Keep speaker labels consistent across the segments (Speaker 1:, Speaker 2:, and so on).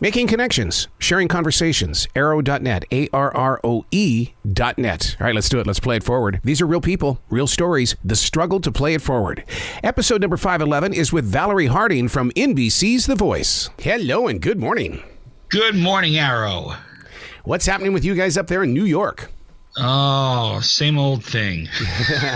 Speaker 1: Making connections, sharing conversations, arrow.net, ARROE.net. All right, let's do it. Let's play it forward. These are real people, real stories, the struggle to play it forward. Episode number 511 is with Valerie Harding from NBC's The Voice. Hello and good morning.
Speaker 2: Good morning, Arrow.
Speaker 1: What's happening with you guys up there in New York?
Speaker 2: Oh, same old thing.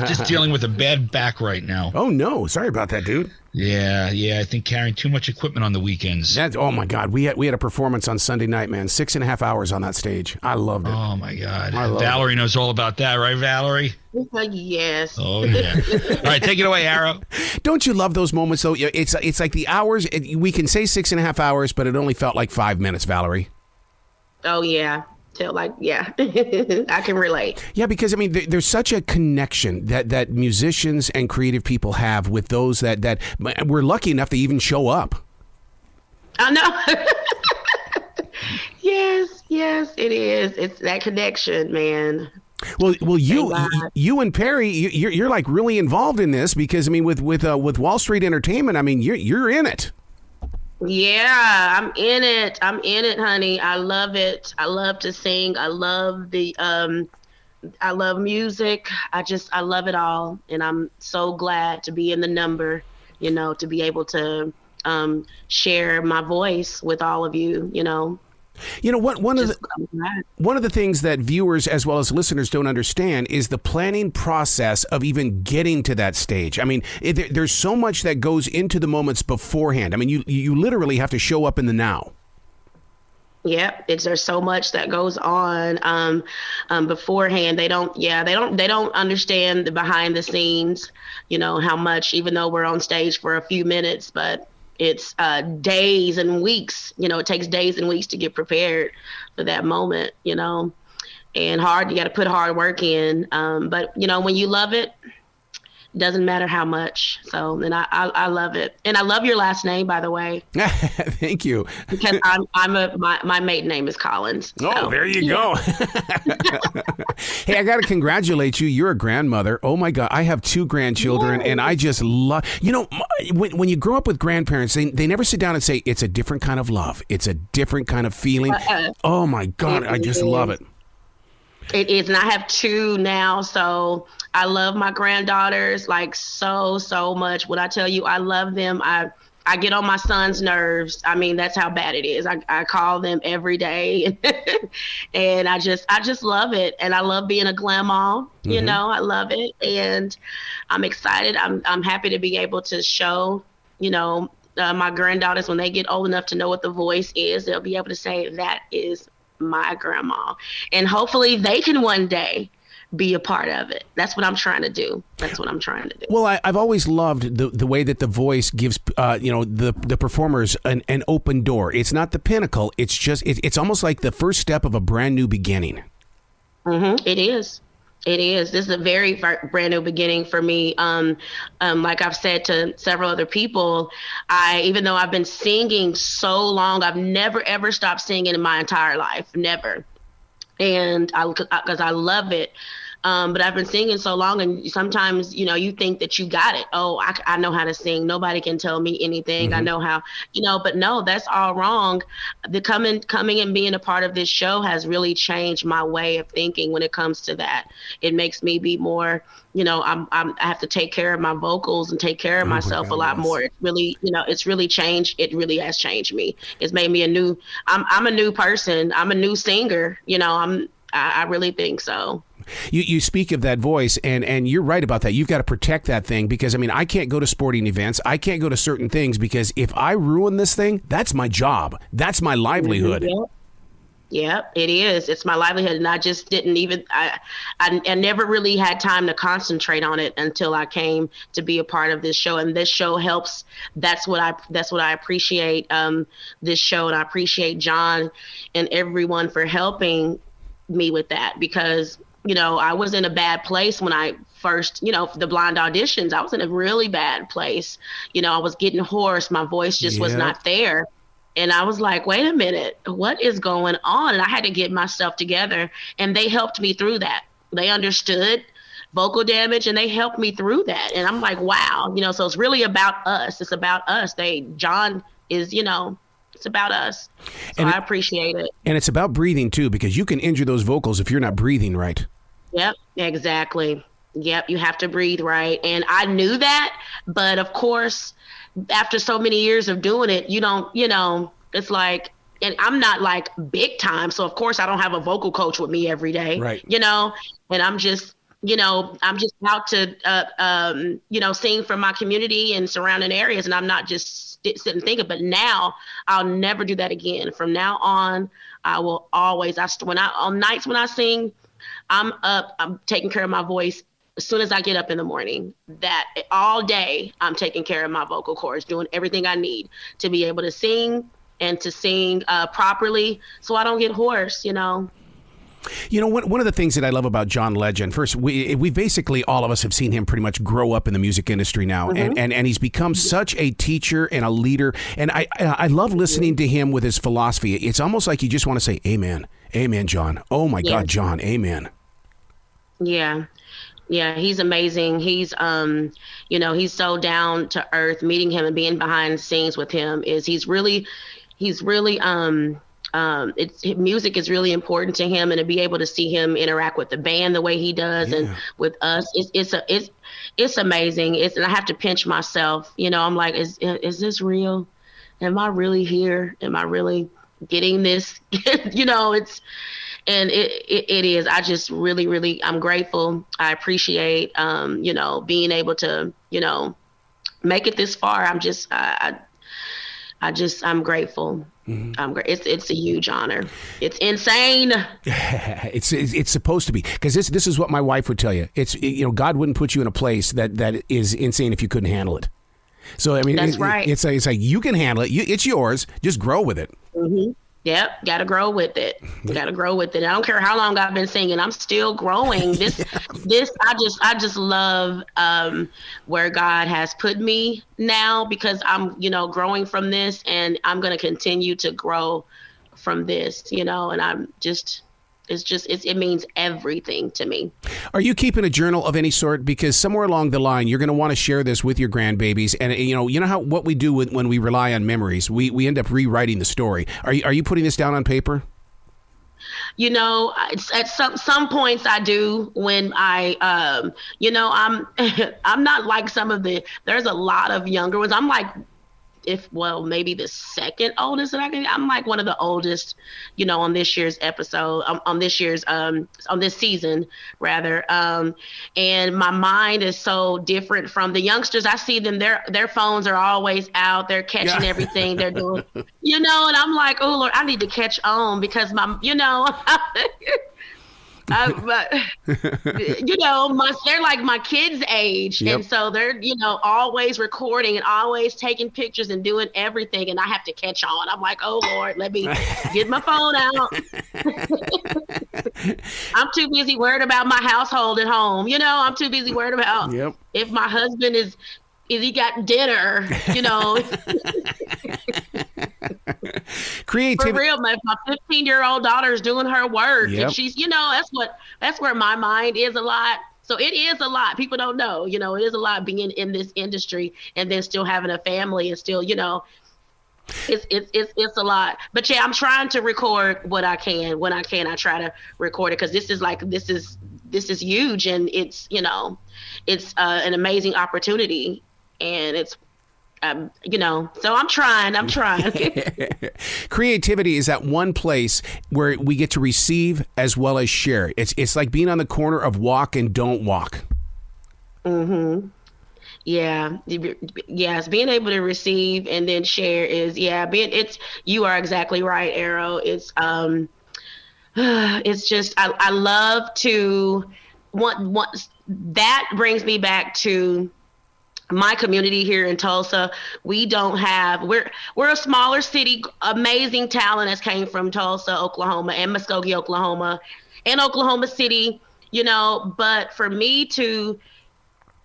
Speaker 2: Just dealing with a bad back right now.
Speaker 1: Oh, no. Sorry about that, dude.
Speaker 2: Yeah. I think carrying too much equipment on the weekends.
Speaker 1: Oh, my God. We had a performance on Sunday night, man. 6.5 hours on that stage. I loved it.
Speaker 2: Oh, my God. Valerie knows all about that, right, Valerie?
Speaker 3: Yes.
Speaker 2: Oh, yeah. All right, take it away, Arrow.
Speaker 1: Don't you love those moments, though? It's like the hours. We can say 6.5 hours, but it only felt like 5 minutes, Valerie.
Speaker 3: Oh, yeah. I can relate.
Speaker 1: Yeah, because, I mean, there's such a connection that musicians and creative people have with those that we're lucky enough to even show up.
Speaker 3: I know. Yes, it is. It's that connection, man.
Speaker 1: Well, you and Parry, you're like really involved in this because, I mean, with Wallstreet Entertainment, I mean, you're in it.
Speaker 3: Yeah, I'm in it, honey. I love it. I love to sing. I love I love music. I love it all. And I'm so glad to be in the number, to be able to share my voice with all of you,
Speaker 1: One of the things that viewers as well as listeners don't understand is the planning process of even getting to that stage. I mean, there's so much that goes into the moments beforehand. I mean, you literally have to show up in the now.
Speaker 3: Yep, there's so much that goes on beforehand. They don't understand the behind the scenes. How much, even though we're on stage for a few minutes, but it's days and weeks. It takes days and weeks to get prepared for that moment, and you got to put hard work in. But, when you love it, it doesn't matter how much. So, and I love it. And I love your last name, by the way.
Speaker 1: Thank you.
Speaker 3: Because my maiden name is Collins. So.
Speaker 1: Oh, there you go. Hey, I got to congratulate you. You're a grandmother. Oh, my God. I have 2 grandchildren, and I just love, when you grow up with grandparents, they never sit down and say, it's a different kind of love. It's a different kind of feeling. Oh, my God. I just love it.
Speaker 3: It is, and I have 2 now, so I love my granddaughters like so much. When I tell you I love them, I get on my son's nerves. I mean, that's how bad it is. I call them every day, and I just love it, and I love being a grandma.
Speaker 1: Mm-hmm.
Speaker 3: I love it, and I'm excited. I'm happy to be able to show, my granddaughters when they get old enough to know what the voice is. They'll be able to say that is my grandma, and hopefully they can one day be a part of it. That's what I'm trying to do. Well,
Speaker 1: I've always loved the way that the voice gives the performers an open door. It's not the pinnacle. It's just it's almost like the first step of a brand new beginning.
Speaker 3: Mm-hmm. It is. This is a very brand new beginning for me. Like I've said to several other people, even though I've been singing so long, I've never, ever stopped singing in my entire life. Never. And because I love it. But I've been singing so long, and sometimes, you think that you got it. Oh, I know how to sing. Nobody can tell me anything. Mm-hmm. I know how, but no, that's all wrong. The coming and being a part of this show has really changed my way of thinking when it comes to that. It makes me be more, I have to take care of my vocals and take care of myself a lot more. It's really, it's really changed. It really has changed me. It's made me I'm a new person. I'm a new singer. I really think so.
Speaker 1: You speak of that voice, and you're right about that. You've got to protect that thing because, I mean, I can't go to sporting events. I can't go to certain things because if I ruin this thing, that's my job. That's my livelihood.
Speaker 3: Yeah, it is. It's my livelihood. And I just didn't even, I never really had time to concentrate on it until I came to be a part of this show. And this show helps. That's what I appreciate, this show. And I appreciate John and everyone for helping me with that because, I was in a bad place when I first, the blind auditions. I was in a really bad place. I was getting hoarse. My voice just was not there. And I was like, wait a minute, what is going on? And I had to get myself together. And they helped me through that. They understood vocal damage and they helped me through that. And I'm like, wow, so it's really about us. It's about us. John is, It's about us. So I appreciate it.
Speaker 1: And it's about breathing too, because you can injure those vocals if you're not breathing right.
Speaker 3: Yep, exactly. Yep, you have to breathe right. And I knew that, but of course, after so many years of doing it, you don't, it's like, and I'm not like big time. So of course I don't have a vocal coach with me every day,
Speaker 1: right.
Speaker 3: And I'm just, I'm just out to, sing for my community and surrounding areas. And I'm not just sitting thinking, but now I'll never do that again. From now on, I will always, on nights when I sing, I'm up, I'm taking care of my voice. As soon as I get up in the morning, that all day I'm taking care of my vocal cords, doing everything I need to be able to sing and to sing properly so I don't get hoarse, One
Speaker 1: of the things that I love about John Legend, first, we basically, all of us have seen him pretty much grow up in the music industry now. Mm-hmm. And he's become such a teacher and a leader. And I love listening to him with his philosophy. It's almost like you just want to say, amen. Amen, John. Oh, my God, John. Amen.
Speaker 3: Yeah. Yeah, he's amazing. He's, he's so down to earth. Meeting him and being behind the scenes with him he's really, music is really important to him, and to be able to see him interact with the band the way he does and with us, it's amazing. And I have to pinch myself. I'm like, is this real? Am I really here? Am I really getting this? And it is. I just really, really, I'm grateful. I appreciate, being able to, make it this far. I'm grateful. Mm-hmm. It's a huge honor. It's insane.
Speaker 1: It's supposed to be, because this is what my wife would tell you. It's, God wouldn't put you in a place that is insane if you couldn't handle it. So, I mean,
Speaker 3: that's right.
Speaker 1: It's like you can handle it. It's yours. Just grow with it.
Speaker 3: Mm-hmm. Yep, got to grow with it. Got to grow with it. I don't care how long I've been singing. I'm still growing. I just love where God has put me now, because I'm, growing from this, and I'm going to continue to grow from this, and I'm just, it means everything to me.
Speaker 1: Are you keeping a journal of any sort? Because somewhere along the line, you're going to want to share this with your grandbabies. And, what we do when we rely on memories, we end up rewriting the story. Are you putting this down on paper?
Speaker 3: At some points I do, when I, I'm not like there's a lot of younger ones. I'm like, maybe the second oldest that I'm like one of the oldest, on this year's episode, on this season rather. And my mind is so different from the youngsters. I see them, their phones are always out. They're catching everything they're doing, and I'm like, oh Lord, I need to catch on, because they're like my kids' age. Yep. And so they're, always recording and always taking pictures and doing everything. And I have to catch on. I'm like, oh Lord, let me get my phone out. I'm too busy worried about my household at home. I'm too busy worried about if my husband is he got dinner,
Speaker 1: Creativity.
Speaker 3: For real, my 15-year-old daughter is doing her work, and she's, that's where my mind is a lot. So it is a lot. People don't know, it is a lot being in this industry and then still having a family and still, it's a lot. But yeah, I'm trying to record what I can. When I can, I try to record it, because this is huge, and it's, it's an amazing opportunity, and it's, so I'm trying.
Speaker 1: Creativity is that one place where we get to receive as well as share. It's like being on the corner of walk and don't walk.
Speaker 3: Mm-hmm. Yeah. Yes. Being able to receive and then share is, you are exactly right, Arrow. It's just, I love to that brings me back to my community here in Tulsa. We don't have, we're a smaller city. Amazing talent has came from Tulsa, Oklahoma, and Muskogee, Oklahoma, and Oklahoma City, but for me to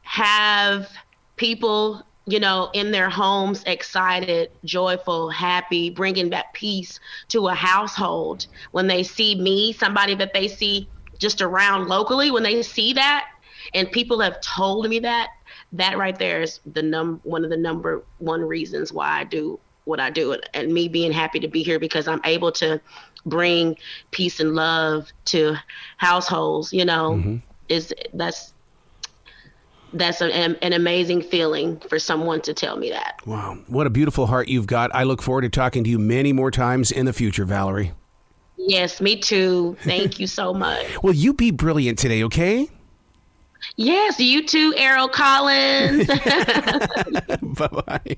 Speaker 3: have people, in their homes, excited, joyful, happy, bringing that peace to a household, when they see me, somebody that they see just around locally, when they see that, and people have told me that right there is one of the number one reasons why I do what I do, and me being happy to be here because I'm able to bring peace and love to households, that's an amazing feeling for someone to tell me that.
Speaker 1: Wow. What a beautiful heart you've got. I look forward to talking to you many more times in the future, Valerie.
Speaker 3: Yes, me too. Thank you so much.
Speaker 1: Well, you be brilliant today, okay?
Speaker 3: Yes, you too, Errol Collins.
Speaker 1: Bye-bye.